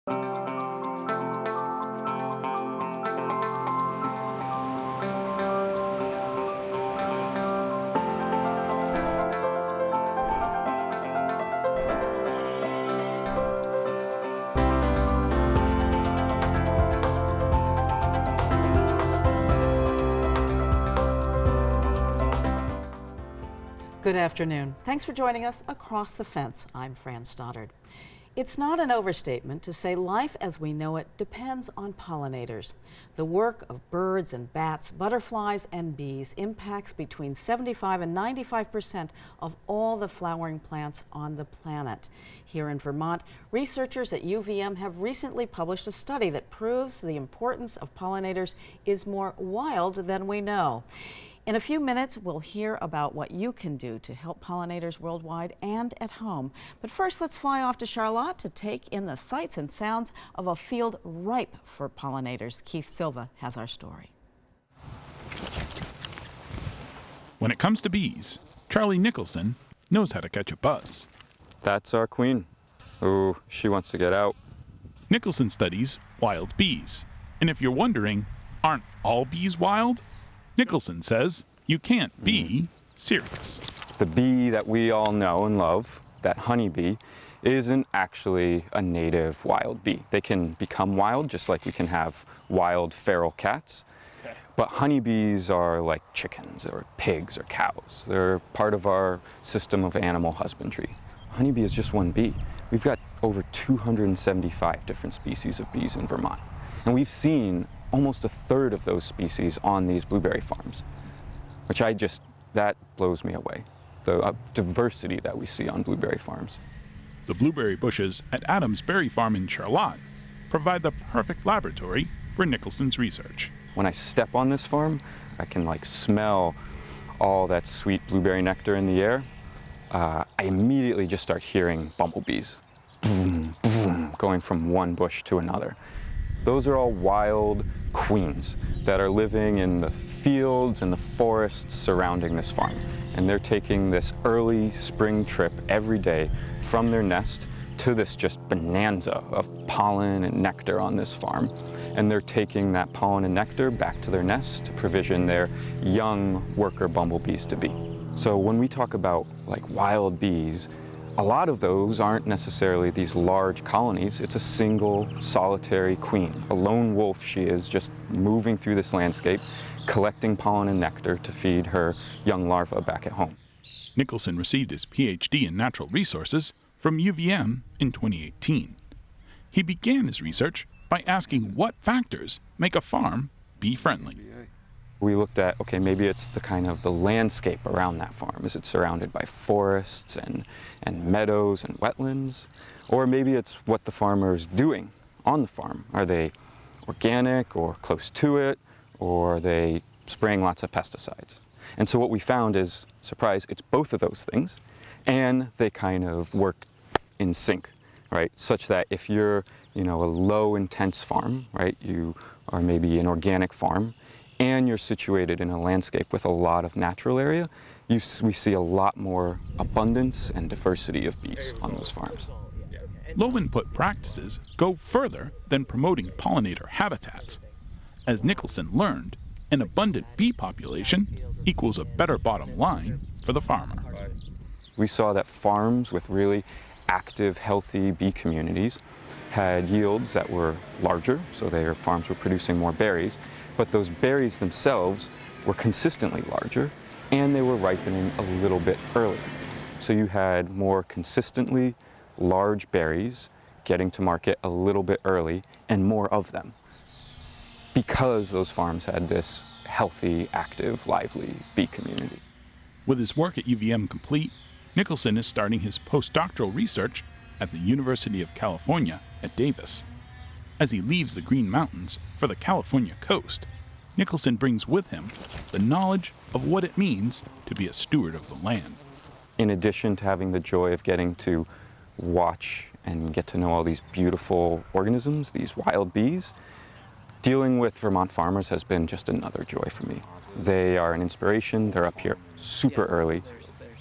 Good afternoon. Thanks for joining us across the fence. I'm Fran Stoddard. It's not an overstatement to say life as we know it depends on pollinators. The work of birds and bats, butterflies and bees impacts between 75 and 95% of all the flowering plants on the planet. Here in Vermont, researchers at UVM have recently published a study that proves the importance of pollinators is more wild than we know. In a few minutes, we'll hear about what you can do to help pollinators worldwide and at home. But first, let's fly off to Charlotte to take in the sights and sounds of a field ripe for pollinators. Keith Silva has our story. When it comes to bees, Charlie Nicholson knows how to catch a buzz. That's our queen. Oh, she wants to get out. Nicholson studies wild bees. And if you're wondering, aren't all bees wild? Nicholson says you can't be serious. The bee that we all know and love, that honeybee, isn't actually a native wild bee. They can become wild just like we can have wild feral cats. Okay. But honeybees are like chickens or pigs or cows. They're part of our system of animal husbandry. Honeybee is just one bee. We've got over 275 different species of bees in Vermont. And we've seen almost a third of those species on these blueberry farms, which that blows me away, the diversity that we see on blueberry farms. The blueberry bushes at Adams Berry Farm in Charlotte provide the perfect laboratory for Nicholson's research. When I step on this farm, I can smell all that sweet blueberry nectar in the air. I immediately just start hearing bumblebees, boom, boom, going from one bush to another. Those are all wild queens that are living in the fields and the forests surrounding this farm. And they're taking this early spring trip every day from their nest to this just bonanza of pollen and nectar on this farm. And they're taking that pollen and nectar back to their nest to provision their young worker bumblebees to be. So when we talk about wild bees, a lot of those aren't necessarily these large colonies. It's a single, solitary queen. A lone wolf she is, just moving through this landscape, collecting pollen and nectar to feed her young larvae back at home. Nicholson received his PhD in natural resources from UVM in 2018. He began his research by asking what factors make a farm bee-friendly. We looked at, okay, maybe it's the landscape around that farm. Is it surrounded by forests and meadows and wetlands? Or maybe it's what the farmer's doing on the farm. Are they organic or close to it? Or are they spraying lots of pesticides? And so what we found is, surprise, it's both of those things. And they work in sync, right? Such that if you're, a low intense farm, right? You are maybe an organic farm, and you're situated in a landscape with a lot of natural area, we see a lot more abundance and diversity of bees on those farms. Low-input practices go further than promoting pollinator habitats. As Nicholson learned, an abundant bee population equals a better bottom line for the farmer. We saw that farms with really active, healthy bee communities had yields that were larger, so their farms were producing more berries, but those berries themselves were consistently larger, and they were ripening a little bit earlier. So you had more consistently large berries getting to market a little bit early, and more of them, because those farms had this healthy, active, lively bee community. With his work at UVM complete, Nicholson is starting his postdoctoral research at the University of California at Davis. As he leaves the Green Mountains for the California coast, Nicholson brings with him the knowledge of what it means to be a steward of the land. In addition to having the joy of getting to watch and get to know all these beautiful organisms, these wild bees, dealing with Vermont farmers has been just another joy for me. They are an inspiration. They're up here super early,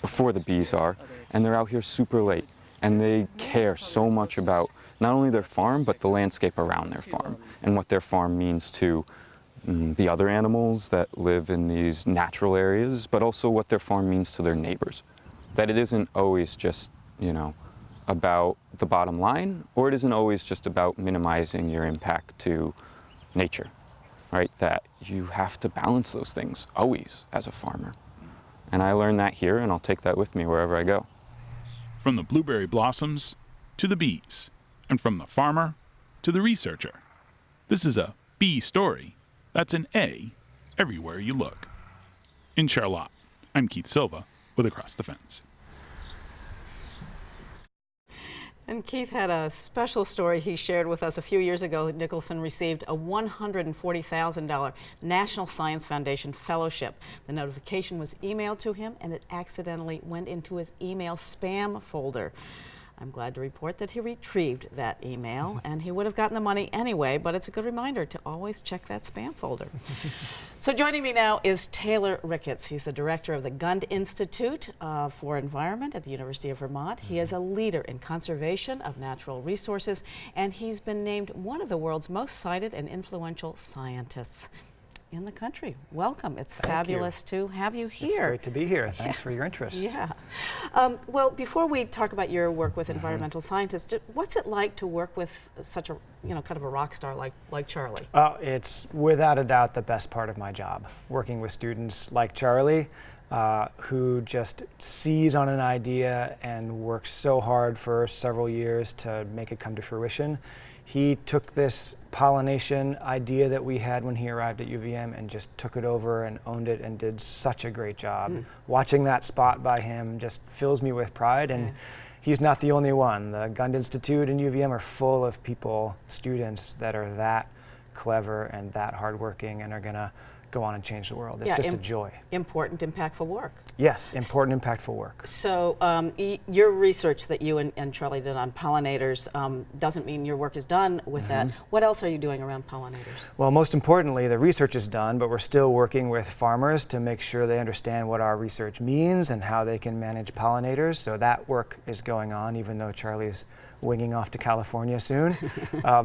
before the bees are, and they're out here super late. And they care so much about not only their farm, but the landscape around their farm and what their farm means to the other animals that live in these natural areas, but also what their farm means to their neighbors. That it isn't always just, about the bottom line, or it isn't always just about minimizing your impact to nature, right? That you have to balance those things always as a farmer. And I learned that here, and I'll take that with me wherever I go. From the blueberry blossoms to the bees, and from the farmer to the researcher. This is a bee story. That's an A everywhere you look. In Charlotte, I'm Keith Silva with Across the Fence. And Keith had a special story he shared with us a few years ago. Nicholson received a $140,000 National Science Foundation fellowship. The notification was emailed to him, and it accidentally went into his email spam folder. I'm glad to report that he retrieved that email, and he would have gotten the money anyway, but it's a good reminder to always check that spam folder. So joining me now is Taylor Ricketts. He's the director of the Gund Institute for Environment at the University of Vermont. He is a leader in conservation of natural resources, and he's been named one of the world's most cited and influential scientists in the country. Welcome. It's fabulous to have you here. It's great to be here. Thanks for your interest. Yeah. Well, before we talk about your work with environmental scientists, what's it like to work with such a, kind of a rock star like Charlie? It's without a doubt the best part of my job, working with students like Charlie, who just seize on an idea and works so hard for several years to make it come to fruition. He took this pollination idea that we had when he arrived at UVM and just took it over and owned it and did such a great job. Watching that spot by him just fills me with pride, and he's not the only one. The Gund Institute and UVM are full of people, students that are that clever and that hardworking and are going to go on and change the world. It's just a joy. Important, impactful work. Yes, important, impactful work. So your research that you and Charlie did on pollinators doesn't mean your work is done with that. What else are you doing around pollinators? Well, most importantly, the research is done, but we're still working with farmers to make sure they understand what our research means and how they can manage pollinators. So that work is going on, even though Charlie's winging off to California soon.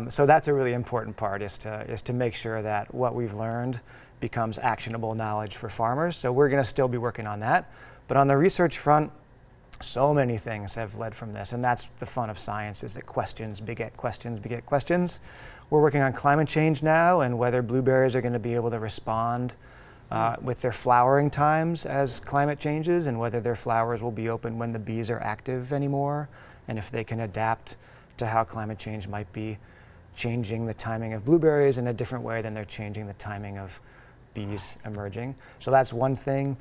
So that's a really important part, is to make sure that what we've learned becomes actionable knowledge for farmers. So we're going to still be working on that. But on the research front, so many things have led from this, and that's the fun of science, is that questions beget questions beget questions. We're working on climate change now and whether blueberries are going to be able to respond with their flowering times as climate changes, and whether their flowers will be open when the bees are active anymore, and if they can adapt to how climate change might be changing the timing of blueberries in a different way than they're changing the timing of bees emerging. So that's one thing,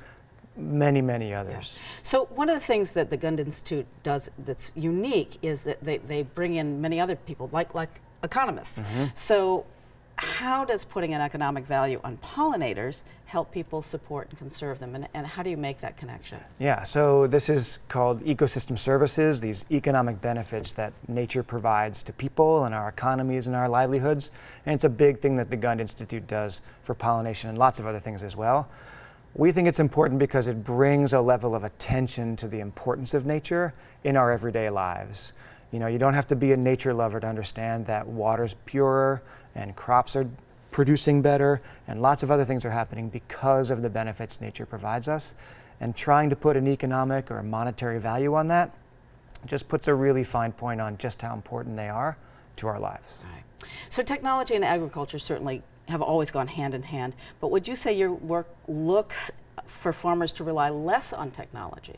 many, many others. Yeah. So one of the things that the Gund Institute does that's unique is that they bring in many other people, like economists. So how does putting an economic value on pollinators help people support and conserve them, and how do you make that connection? Yeah, so this is called ecosystem services, these economic benefits that nature provides to people and our economies and our livelihoods. And it's a big thing that the Gund Institute does for pollination and lots of other things as well. We think it's important because it brings a level of attention to the importance of nature in our everyday lives. You don't have to be a nature lover to understand that water's purer and crops are producing better and lots of other things are happening because of the benefits nature provides us. And trying to put an economic or monetary value on that just puts a really fine point on just how important they are to our lives. Right. So technology and agriculture certainly have always gone hand in hand, but would you say your work looks for farmers to rely less on technology?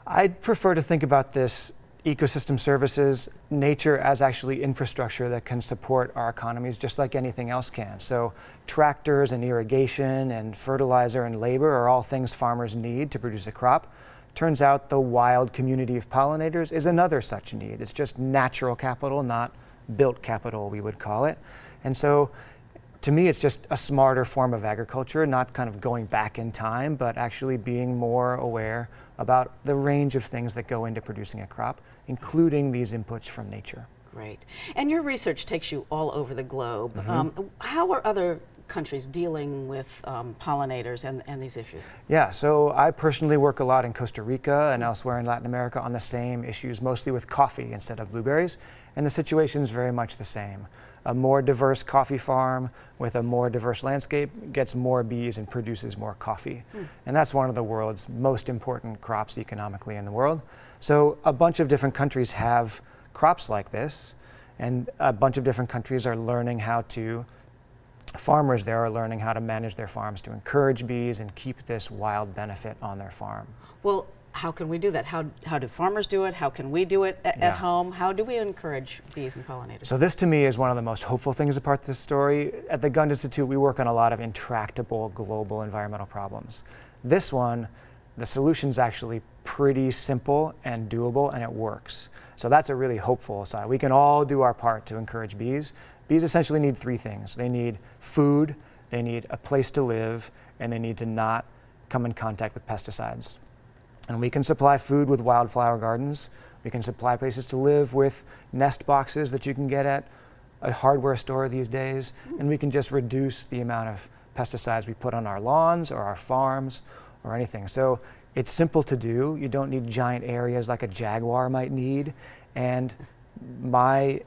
I'd prefer to think about this ecosystem services, nature as actually infrastructure that can support our economies just like anything else can. So tractors and irrigation and fertilizer and labor are all things farmers need to produce a crop. Turns out the wild community of pollinators is another such need. It's just natural capital, not built capital, we would call it. And so to me, it's just a smarter form of agriculture, not kind of going back in time, but actually being more aware about the range of things that go into producing a crop, including these inputs from nature. Great. And your research takes you all over the globe. How are other countries dealing with pollinators and these issues? Yeah, so I personally work a lot in Costa Rica and elsewhere in Latin America on the same issues, mostly with coffee instead of blueberries, and the situation is very much the same. A more diverse coffee farm with a more diverse landscape gets more bees and produces more coffee. And that's one of the world's most important crops economically in the world. So a bunch of different countries have crops like this, and a bunch of different countries are learning how to farmers there are learning how to manage their farms to encourage bees and keep this wild benefit on their farm. Well, how can we do that? How do farmers do it? How can we do it at home? How do we encourage bees and pollinators? So this to me is one of the most hopeful things about this story. At the Gund Institute, we work on a lot of intractable global environmental problems. This one, the solution's actually pretty simple and doable, and it works. So that's a really hopeful side. We can all do our part to encourage bees. Bees essentially need three things. They need food, they need a place to live, and they need to not come in contact with pesticides. And we can supply food with wildflower gardens. We can supply places to live with nest boxes that you can get at a hardware store these days. And we can just reduce the amount of pesticides we put on our lawns or our farms or anything. So it's simple to do. You don't need giant areas like a jaguar might need. And I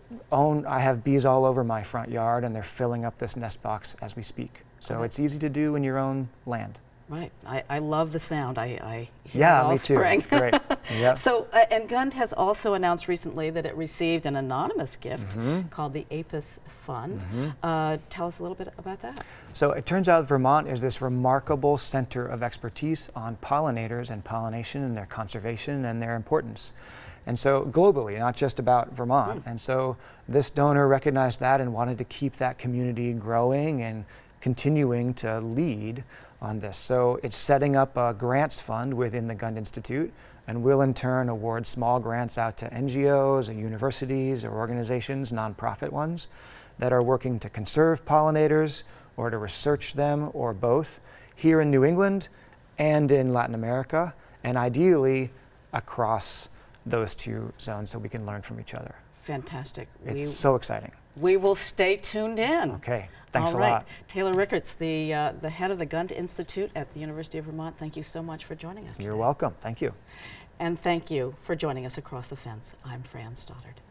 have bees all over my front yard, and they're filling up this nest box as we speak. So it's easy to do in your own land. Right. I love the sound. I hear Yeah, it all me too. spring. It's great. Yep. So, and Gund has also announced recently that it received an anonymous gift called the Apis Fund. Tell us a little bit about that. So it turns out Vermont is this remarkable center of expertise on pollinators and pollination and their conservation and their importance. And so globally, not just about Vermont. And so this donor recognized that and wanted to keep that community growing and continuing to lead on this. So it's setting up a grants fund within the Gund Institute, and will in turn award small grants out to NGOs or universities or organizations, nonprofit ones, that are working to conserve pollinators or to research them or both here in New England and in Latin America, and ideally across those two zones so we can learn from each other. Fantastic. It's so exciting. We will stay tuned in. Okay, thanks All a right. lot. Taylor Rickards, the head of the Gund Institute at the University of Vermont, thank you so much for joining us You're today. welcome. Thank you. And thank you for joining us across the fence. I'm Fran Stoddard.